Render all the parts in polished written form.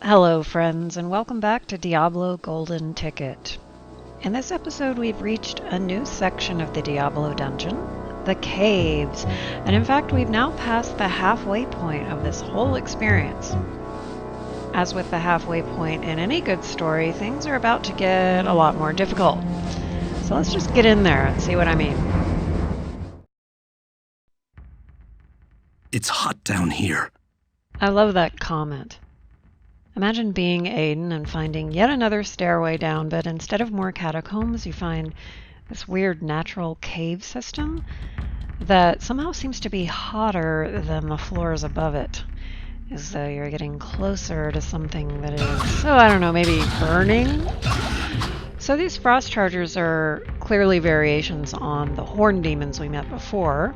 Hello friends, and welcome back to Diablo Golden Ticket. In this episode we've reached a new section of the Diablo dungeon, the caves, and in fact we've now passed the halfway point of this whole experience. As with the halfway point in any good story, things are about to get a lot more difficult. So let's just get in there and see what I mean. It's hot down here. I love that comment. Imagine being Aidan and finding yet another stairway down, but instead of more catacombs, you find this weird natural cave system that somehow seems to be hotter than the floors above it, as though you're getting closer to something that is, I don't know, maybe burning? So these frost chargers are clearly variations on the horn demons we met before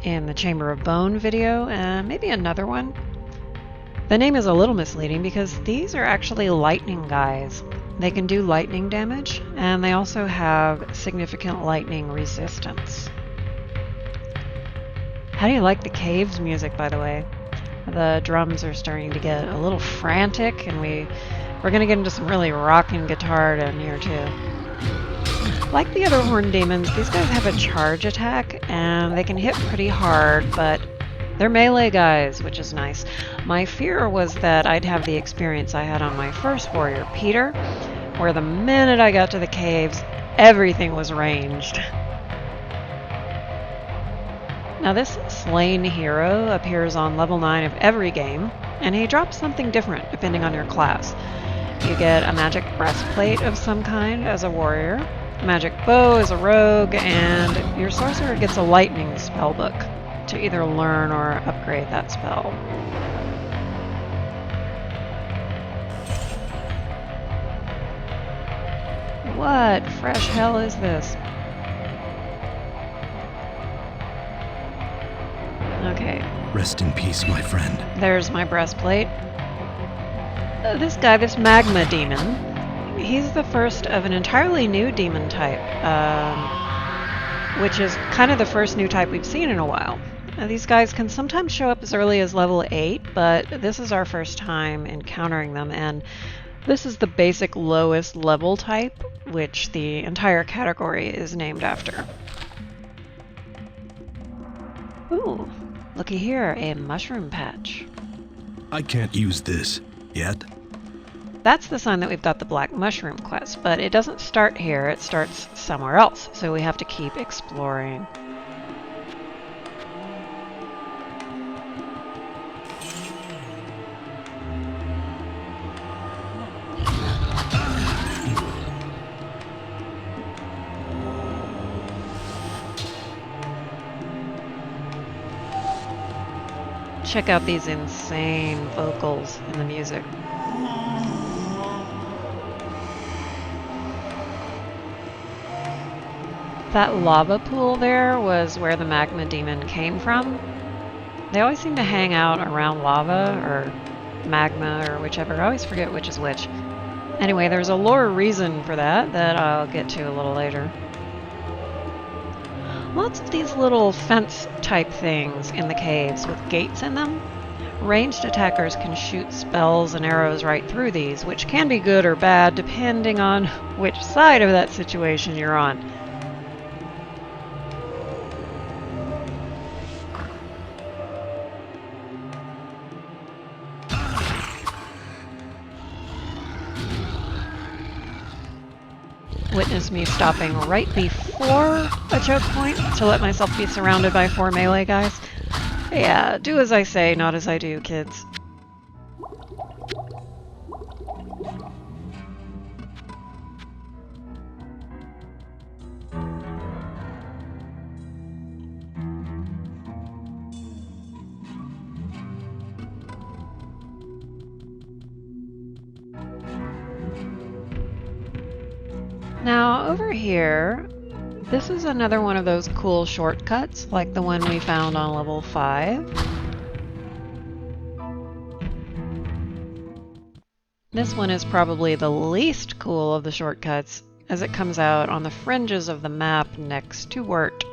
in the Chamber of Bone video, and maybe another one. The name is a little misleading because these are actually lightning guys. They can do lightning damage, and they also have significant lightning resistance. How do you like the caves music, by the way? The drums are starting to get a little frantic, and we're going to get into some really rocking guitar down here too. Like the other horn demons, these guys have a charge attack, and they can hit pretty hard, but they're melee guys, which is nice. My fear was that I'd have the experience I had on my first warrior, Peter, where the minute I got to the caves, everything was ranged. Now this slain hero appears on level 9 of every game, and he drops something different depending on your class. You get a magic breastplate of some kind as a warrior, a magic bow as a rogue, and your sorcerer gets a lightning spellbook to either learn or upgrade that spell. What fresh hell is this? Okay. Rest in peace, my friend. There's my breastplate. This guy, this Magma Demon, he's the first of an entirely new demon type, which is kind of the first new type we've seen in a while. These guys can sometimes show up as early as level 8, but this is our first time encountering them, and this is the basic lowest level type, which the entire category is named after. Ooh, looky here, a mushroom patch. I can't use this yet. That's the sign that we've got the Black Mushroom quest, but it doesn't start here, it starts somewhere else, so we have to keep exploring. Check out these insane vocals in the music. That lava pool there was where the Magma Demon came from. They always seem to hang out around lava or magma or whichever. I always forget which is which. Anyway, there's a lore reason for that I'll get to a little later. Lots of these little fence type things in the caves with gates in them. Ranged attackers can shoot spells and arrows right through these, which can be good or bad depending on which side of that situation you're on. Witness me stopping right before a choke point to let myself be surrounded by 4 melee guys. Yeah, do as I say, not as I do, kids. Now, over here, this is another one of those cool shortcuts, like the one we found on level 5. This one is probably the least cool of the shortcuts, as it comes out on the fringes of the map next to Wirt.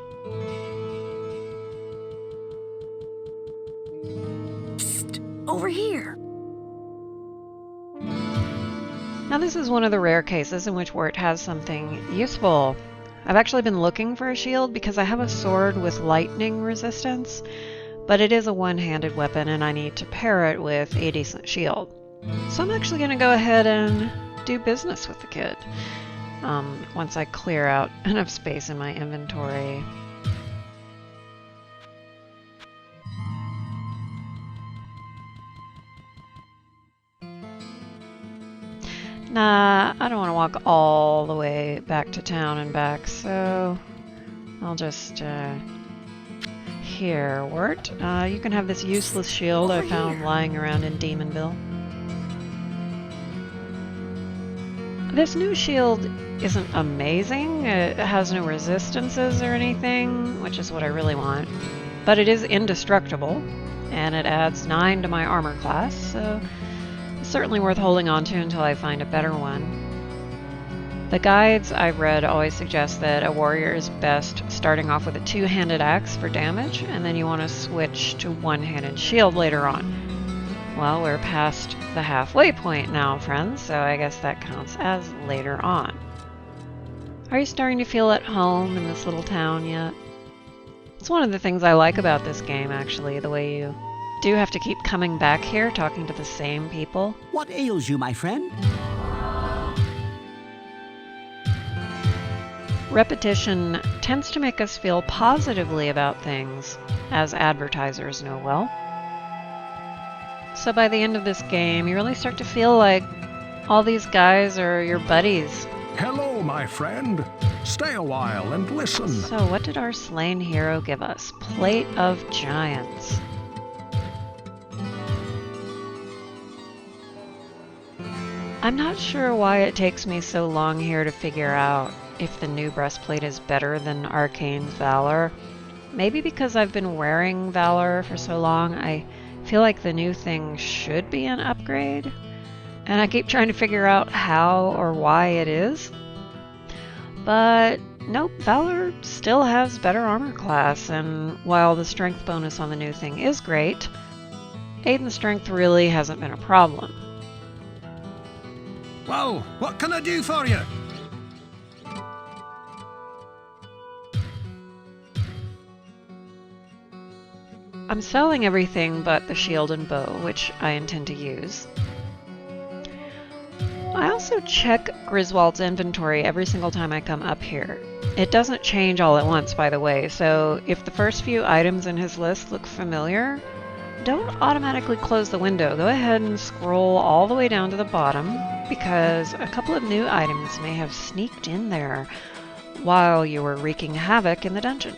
Psst, over here. Now this is one of the rare cases in which Wort has something useful. I've actually been looking for a shield because I have a sword with lightning resistance, but it is a one-handed weapon and I need to pair it with a decent shield. So I'm actually going to go ahead and do business with the kid once I clear out enough space in my inventory. Nah, I don't want to walk all the way back to town and back, so I'll just, here, Wort, you can have this useless shield I found lying around in Demonville. This new shield isn't amazing. It has no resistances or anything, which is what I really want, but it is indestructible, and it adds 9 to my armor class, so it's certainly worth holding on to until I find a better one. The guides I've read always suggest that a warrior is best starting off with a two-handed axe for damage, and then you want to switch to one-handed shield later on. Well, we're past the halfway point now, friends, so I guess that counts as later on. Are you starting to feel at home in this little town yet? It's one of the things I like about this game, actually, the way you do have to keep coming back here, talking to the same people. What ails you, my friend? Repetition tends to make us feel positively about things, as advertisers know well. So by the end of this game, you really start to feel like all these guys are your buddies. Hello, my friend. Stay a while and listen. So what did our slain hero give us? Plate of Giants. I'm not sure why it takes me so long here to figure out if the new breastplate is better than Arcane's Valor. Maybe because I've been wearing Valor for so long, I feel like the new thing should be an upgrade. And I keep trying to figure out how or why it is. But nope, Valor still has better armor class, and while the strength bonus on the new thing is great, Aidan's strength really hasn't been a problem. Well, what can I do for you? I'm selling everything but the shield and bow, which I intend to use. I also check Griswold's inventory every single time I come up here. It doesn't change all at once, by the way, so if the first few items in his list look familiar, don't automatically close the window. Go ahead and scroll all the way down to the bottom, because a couple of new items may have sneaked in there while you were wreaking havoc in the dungeon.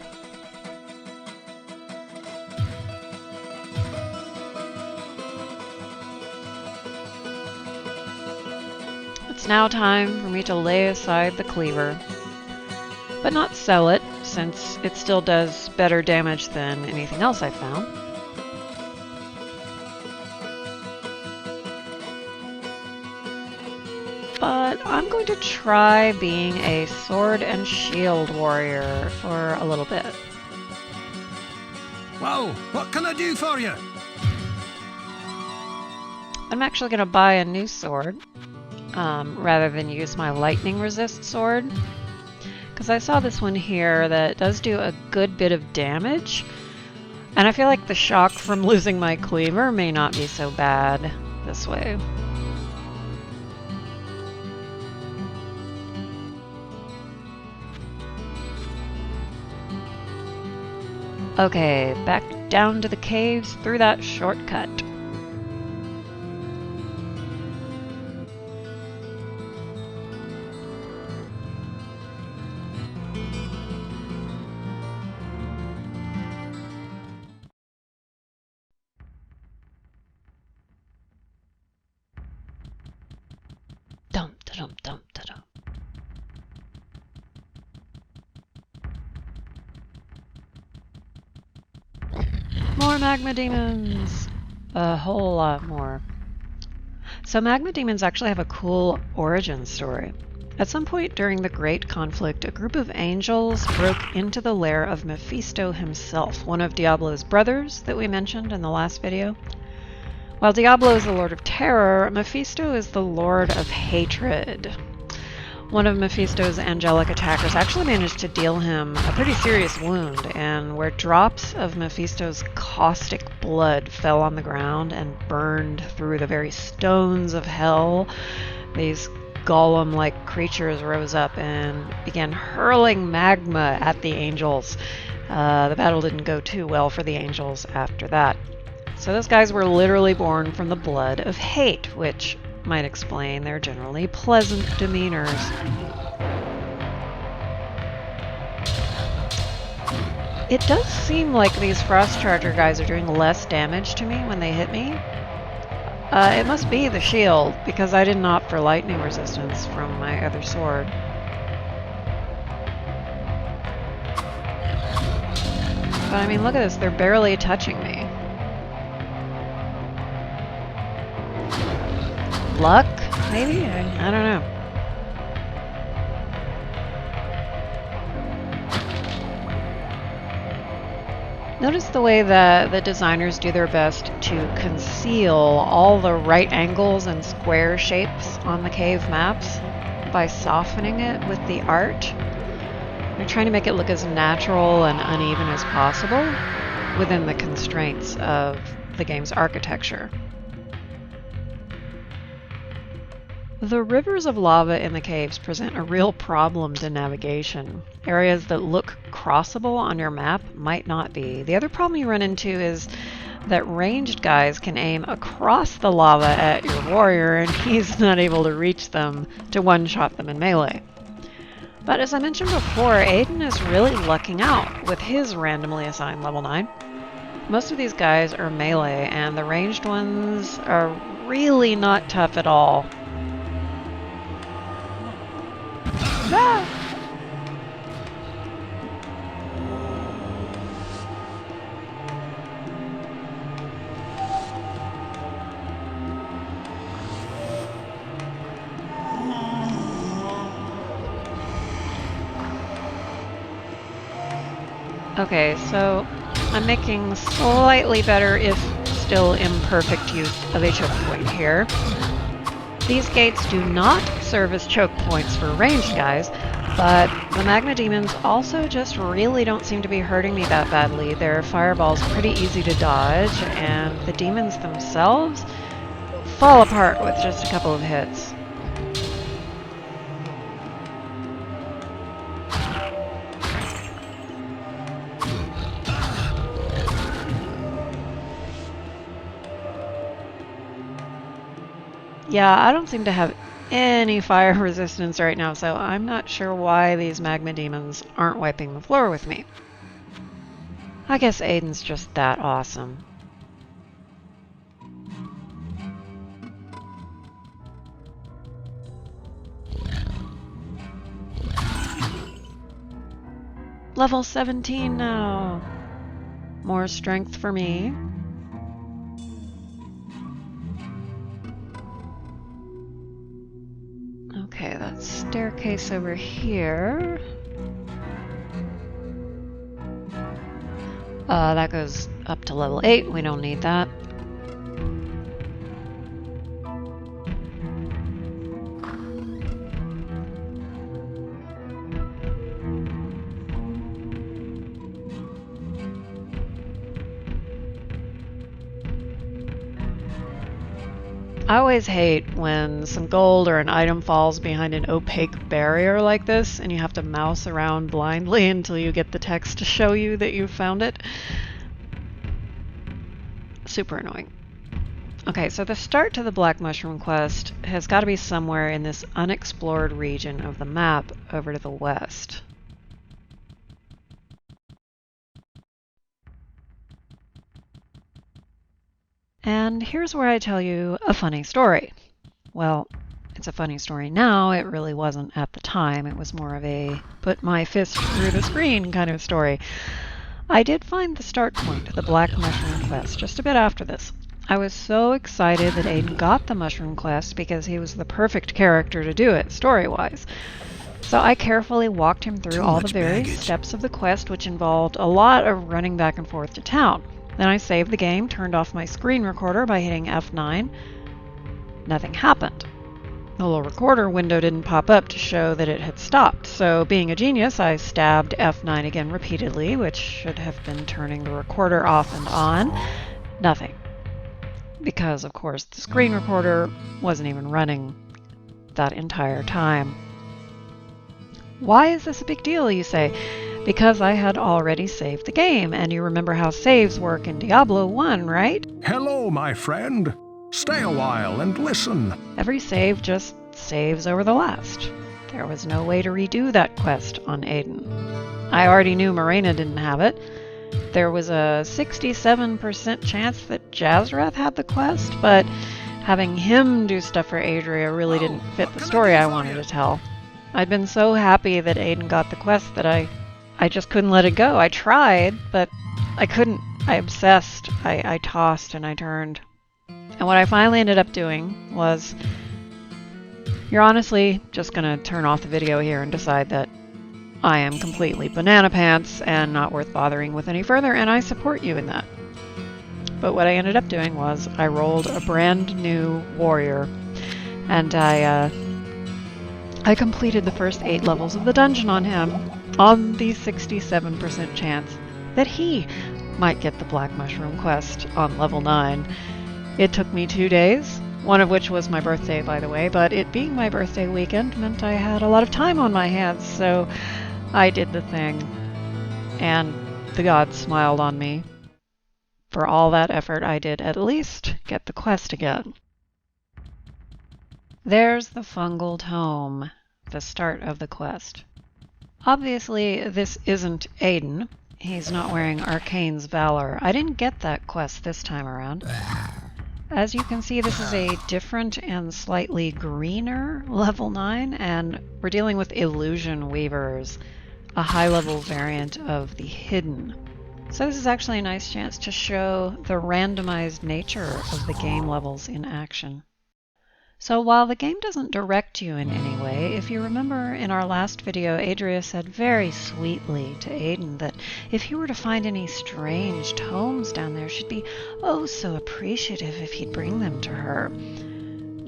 It's now time for me to lay aside the cleaver, but not sell it, since it still does better damage than anything else I've found. But I'm going to try being a sword and shield warrior for a little bit. Well, what can I do for you? I'm actually going to buy a new sword, rather than use my lightning resist sword, because I saw this one here that does do a good bit of damage, and I feel like the shock from losing my cleaver may not be so bad this way. Okay, back down to the caves through that shortcut. Dum dum dum dum. More Magma Demons! A whole lot more. So Magma Demons actually have a cool origin story. At some point during the Great Conflict, a group of angels broke into the lair of Mephisto himself, one of Diablo's brothers that we mentioned in the last video. While Diablo is the Lord of Terror, Mephisto is the Lord of Hatred. One of Mephisto's angelic attackers actually managed to deal him a pretty serious wound, and where drops of Mephisto's caustic blood fell on the ground and burned through the very stones of hell, these golem-like creatures rose up and began hurling magma at the angels. The battle didn't go too well for the angels after that. So those guys were literally born from the blood of hate, which might explain their generally pleasant demeanors. It does seem like these Frost Charger guys are doing less damage to me when they hit me. It must be the shield, because I didn't opt for lightning resistance from my other sword. But I mean, look at this, they're barely touching me. Luck, maybe? I don't know. Notice the way that the designers do their best to conceal all the right angles and square shapes on the cave maps by softening it with the art. They're trying to make it look as natural and uneven as possible within the constraints of the game's architecture. The rivers of lava in the caves present a real problem to navigation. Areas that look crossable on your map might not be. The other problem you run into is that ranged guys can aim across the lava at your warrior and he's not able to reach them to one-shot them in melee. But as I mentioned before, Aidan is really lucking out with his randomly assigned level 9. Most of these guys are melee, and the ranged ones are really not tough at all. Ah! Okay, so I'm making slightly better, if still imperfect, use of a choke point here. These gates do not serve as choke points for ranged guys, but the Magma Demons also just really don't seem to be hurting me that badly. Their fireball's pretty easy to dodge, and the demons themselves fall apart with just a couple of hits. Yeah, I don't seem to have any fire resistance right now, so I'm not sure why these Magma Demons aren't wiping the floor with me. I guess Aidan's just that awesome. Level 17 now. More strength for me. Okay, that staircase over here. That goes up to level 8. We don't need that. I always hate when some gold or an item falls behind an opaque barrier like this and you have to mouse around blindly until you get the text to show you that you found it. Super annoying. Okay, so the start to the Black Mushroom quest has got to be somewhere in this unexplored region of the map over to the west. And here's where I tell you a funny story. Well, it's a funny story now. It really wasn't at the time. It was more of a put my fist through the screen kind of story. I did find the start point of the Black Mushroom quest just a bit after this. I was so excited that Aidan got the Mushroom quest because he was the perfect character to do it, story-wise. So I carefully walked him through all the various steps of the quest, which involved a lot of running back and forth to town. Then I saved the game, turned off my screen recorder by hitting F9. Nothing happened. The little recorder window didn't pop up to show that it had stopped, so being a genius, I stabbed F9 again repeatedly, which should have been turning the recorder off and on. Nothing. Because, of course, the screen recorder wasn't even running that entire time. Why is this a big deal, you say? Because I had already saved the game, and you remember how saves work in Diablo 1, right? Hello, my friend. Stay a while and listen. Every save just saves over the last. There was no way to redo that quest on Aidan. I already knew Morena didn't have it. There was a 67% chance that Jazrath had the quest, but having him do stuff for Adria really didn't fit the story I wanted to tell. I'd been so happy that Aidan got the quest that I just couldn't let it go. I tried, but I couldn't. I obsessed. I tossed and I turned. And what I finally ended up doing was, you're honestly just going to turn off the video here and decide that I am completely banana pants and not worth bothering with any further, and I support you in that. But what I ended up doing was I rolled a brand new warrior, and I completed the first 8 levels of the dungeon on him, on the 67% chance that he might get the Black Mushroom quest on level 9. It took me 2 days, one of which was my birthday, by the way, but it being my birthday weekend meant I had a lot of time on my hands, so I did the thing, and the gods smiled on me. For all that effort, I did at least get the quest again. There's the fungal tome, the start of the quest. Obviously, this isn't Aidan. He's not wearing Arcane's Valor. I didn't get that quest this time around. As you can see, this is a different and slightly greener level 9, and we're dealing with Illusion Weavers, a high-level variant of the Hidden. So this is actually a nice chance to show the randomized nature of the game levels in action. So while the game doesn't direct you in any way, if you remember in our last video, Adria said very sweetly to Aidan that if he were to find any strange tomes down there, she'd be oh so appreciative if he'd bring them to her.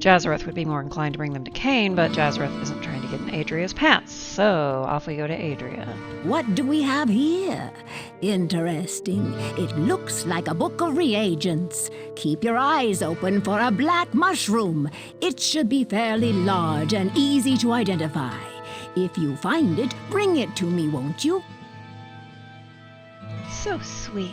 Jazrath would be more inclined to bring them to Cain, but Jazrath isn't trying to get in Adria's pants, so off we go to Adria. What do we have here? Interesting. It looks like a book of reagents. Keep your eyes open for a black mushroom. It should be fairly large and easy to identify. If you find it, bring it to me, won't you? So sweet.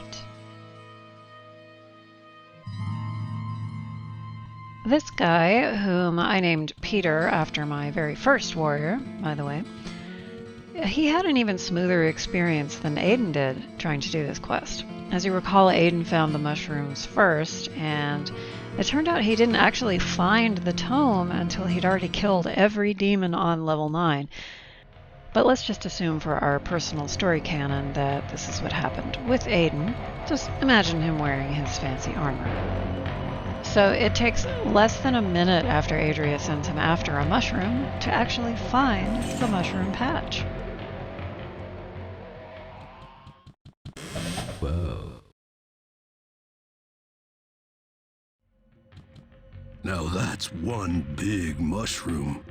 This guy, whom I named Peter after my very first warrior, by the way, he had an even smoother experience than Aidan did trying to do this quest. As you recall, Aidan found the mushrooms first, and it turned out he didn't actually find the tome until he'd already killed every demon on level 9. But let's just assume for our personal story canon that this is what happened with Aidan. Just imagine him wearing his fancy armor. So it takes less than a minute after Adria sends him after a mushroom to actually find the mushroom patch. Whoa. Now that's one big mushroom.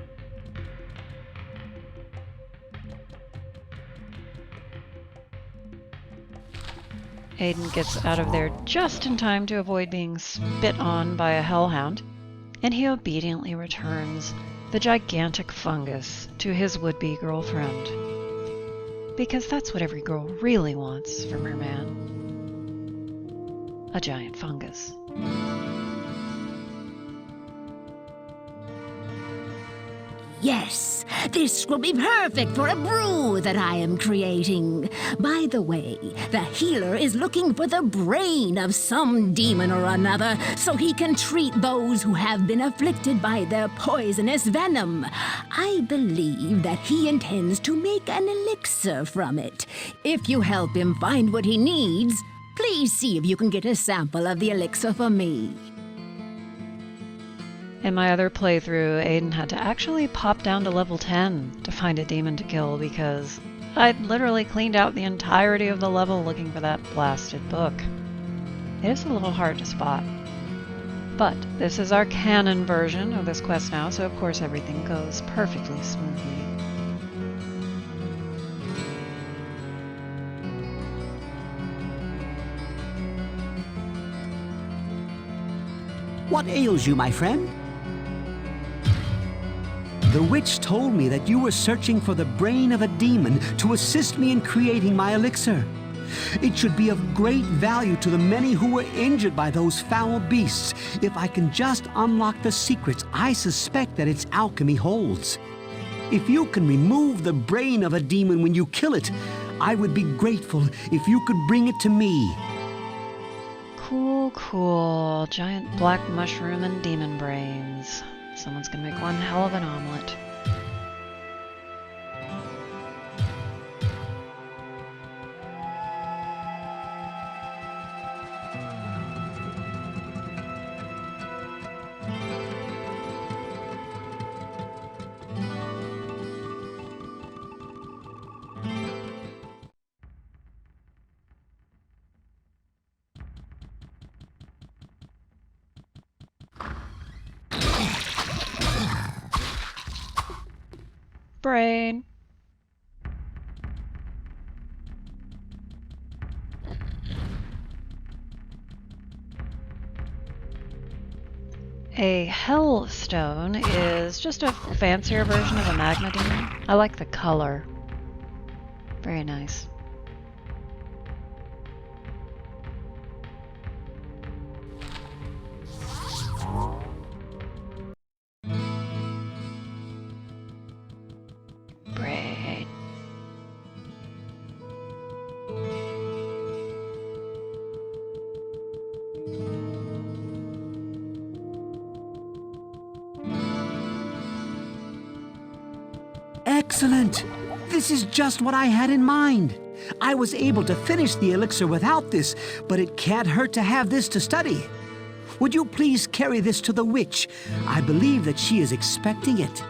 Aidan gets out of there just in time to avoid being spit on by a hellhound, and he obediently returns the gigantic fungus to his would-be girlfriend. Because that's what every girl really wants from her man. A giant fungus. Yes, this will be perfect for a brew that I am creating. By the way, the healer is looking for the brain of some demon or another so he can treat those who have been afflicted by their poisonous venom. I believe that he intends to make an elixir from it. If you help him find what he needs, please see if you can get a sample of the elixir for me. In my other playthrough, Aidan had to actually pop down to level 10 to find a demon to kill because I'd literally cleaned out the entirety of the level looking for that blasted book. It is a little hard to spot. But this is our canon version of this quest now, so of course everything goes perfectly smoothly. What ails you, my friend? The witch told me that you were searching for the brain of a demon to assist me in creating my elixir. It should be of great value to the many who were injured by those foul beasts if I can just unlock the secrets I suspect that its alchemy holds. If you can remove the brain of a demon when you kill it, I would be grateful if you could bring it to me. Cool, cool. Giant black mushroom and demon brains. Someone's gonna make one hell of an omelet. Brain. A hellstone is just a fancier version of a magma demon. I like the color. Very nice. Brain. Excellent! This is just what I had in mind. I was able to finish the elixir without this, but it can't hurt to have this to study. Would you please carry this to the witch? I believe that she is expecting it.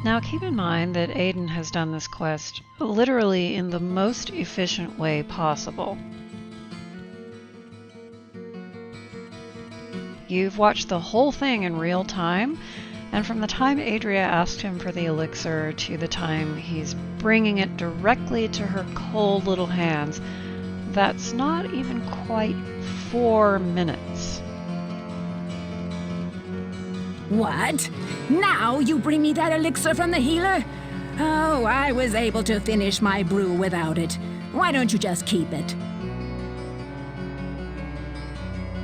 Now keep in mind that Aidan has done this quest literally in the most efficient way possible. You've watched the whole thing in real time, and from the time Adria asked him for the elixir to the time he's bringing it directly to her cold little hands, that's not even quite 4 minutes. What? Now you bring me that elixir from the healer? Oh, I was able to finish my brew without it. Why don't you just keep it?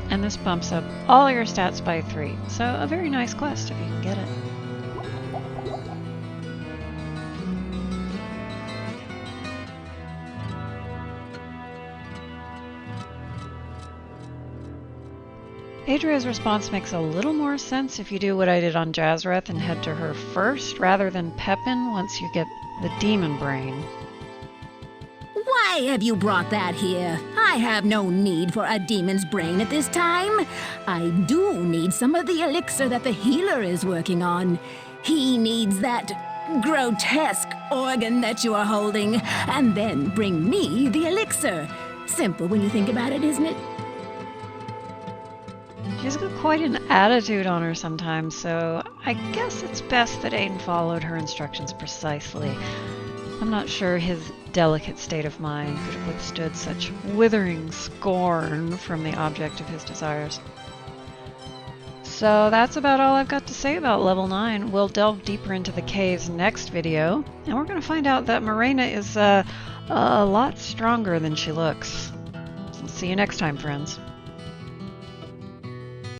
And this bumps up all your stats by 3, so a very nice quest if you can get it. Adria's response makes a little more sense if you do what I did on Jazreth and head to her first, rather than Pepin once you get the demon brain. Why have you brought that here? I have no need for a demon's brain at this time. I do need some of the elixir that the healer is working on. He needs that grotesque organ that you are holding, and then bring me the elixir. Simple when you think about it, isn't it? She's got quite an attitude on her sometimes, so I guess it's best that Aidan followed her instructions precisely. I'm not sure his delicate state of mind could have withstood such withering scorn from the object of his desires. So that's about all I've got to say about level 9. We'll delve deeper into the caves next video, and we're going to find out that Morena is a lot stronger than she looks. So see you next time, friends.